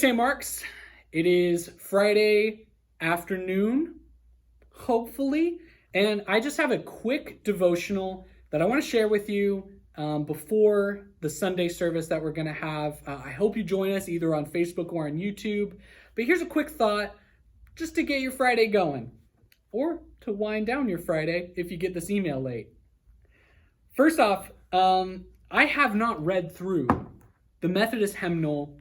St. Mark's. It is Friday afternoon, hopefully, and I just have a quick devotional that I want to share with you before the Sunday service that we're going to have. I hope you join us either on Facebook or on YouTube. But here's a quick thought just to get your Friday going, or to wind down your Friday if you get this email late. First off, I have not read through the Methodist hymnal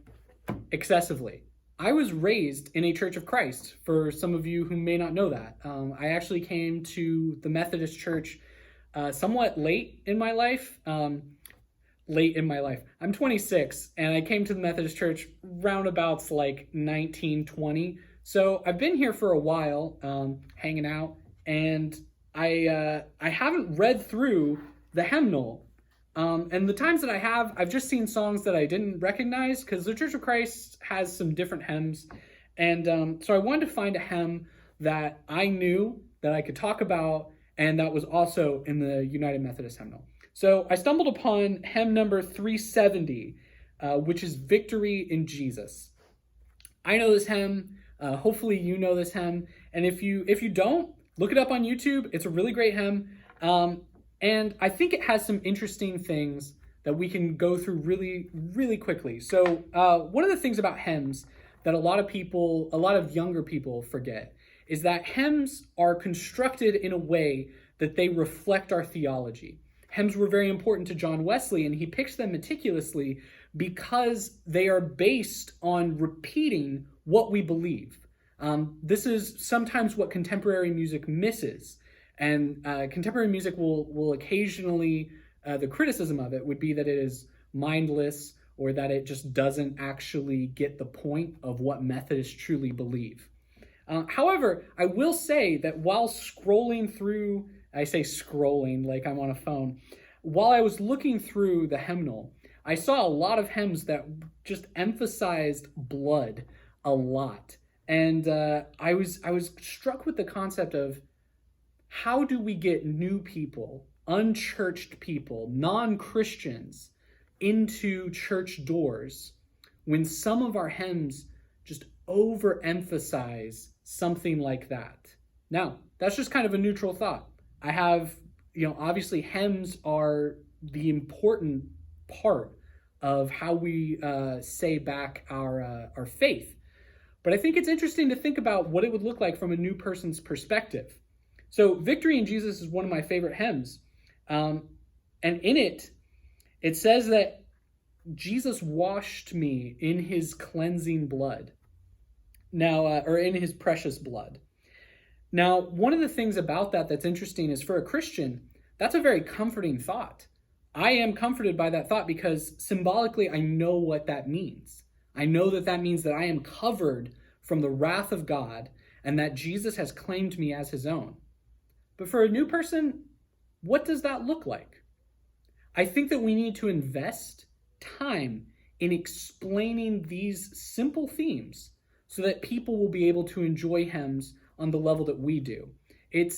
excessively. I was raised in a Church of Christ, for some of you who may not know that. I actually came to the Methodist Church somewhat late in my life. I'm 26, and I came to the Methodist Church roundabouts like 1920. So I've been here for a while, hanging out, and I haven't read through the hymnal. And the times that I have, I've just seen songs that I didn't recognize because the Church of Christ has some different hymns. And so I wanted to find a hymn that I knew that I could talk about and that was also in the United Methodist hymnal. So I stumbled upon hymn number 370, which is Victory in Jesus. I know this hymn. Hopefully you know this hymn. And if you don't, look it up on YouTube. It's a really great hymn. And I think it has some interesting things that we can go through really, really quickly. So one of the things about hymns that a lot of younger people forget is that hymns are constructed in a way that they reflect our theology. Hymns were very important to John Wesley, and he picks them meticulously because they are based on repeating what we believe. This is sometimes what contemporary music misses. And contemporary music will occasionally, the criticism of it would be that it is mindless or that it just doesn't actually get the point of what Methodists truly believe. However, I will say that while scrolling through, I say scrolling like I'm on a phone, while I was looking through the hymnal, I saw a lot of hymns that just emphasized blood a lot. And I was struck with the concept of, how do we get new people, unchurched people, non-Christians into church doors when some of our hymns just overemphasize something like that? Now, that's just kind of a neutral thought. I have, obviously hymns are the important part of how we say back our faith. But I think it's interesting to think about what it would look like from a new person's perspective. So Victory in Jesus is one of my favorite hymns. And in it says that Jesus washed me in his cleansing blood. Now, or in his precious blood. Now, one of the things about that's interesting is for a Christian, that's a very comforting thought. I am comforted by that thought because symbolically I know what that means. I know that means that I am covered from the wrath of God and that Jesus has claimed me as his own. But for a new person, what does that look like? I think that we need to invest time in explaining these simple themes so that people will be able to enjoy hymns on the level that we do. It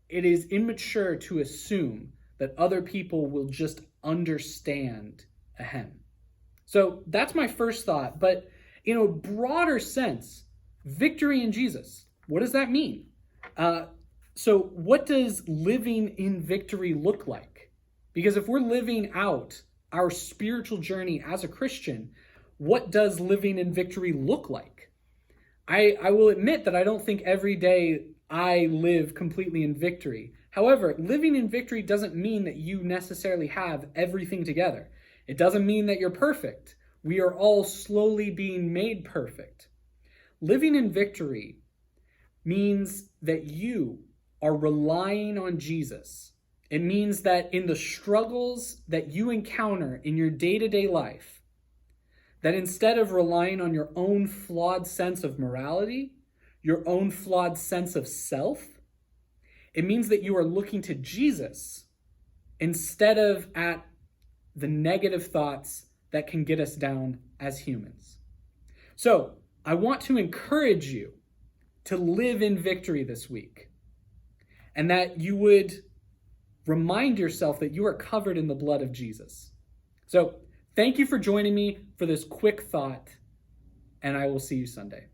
is immature to assume that other people will just understand a hymn. So that's my first thought. But in a broader sense, victory in Jesus, what does that mean? So what does living in victory look like? Because if we're living out our spiritual journey as a Christian, what does living in victory look like? I will admit that I don't think every day I live completely in victory. However, living in victory doesn't mean that you necessarily have everything together. It doesn't mean that you're perfect. We are all slowly being made perfect. Living in victory means that you are relying on Jesus. It means that in the struggles that you encounter in your day-to-day life, that instead of relying on your own flawed sense of morality, your own flawed sense of self, it means that you are looking to Jesus instead of at the negative thoughts that can get us down as humans. So I want to encourage you to live in victory this week, and that you would remind yourself that you are covered in the blood of Jesus. So thank you for joining me for this quick thought. and I will see you Sunday.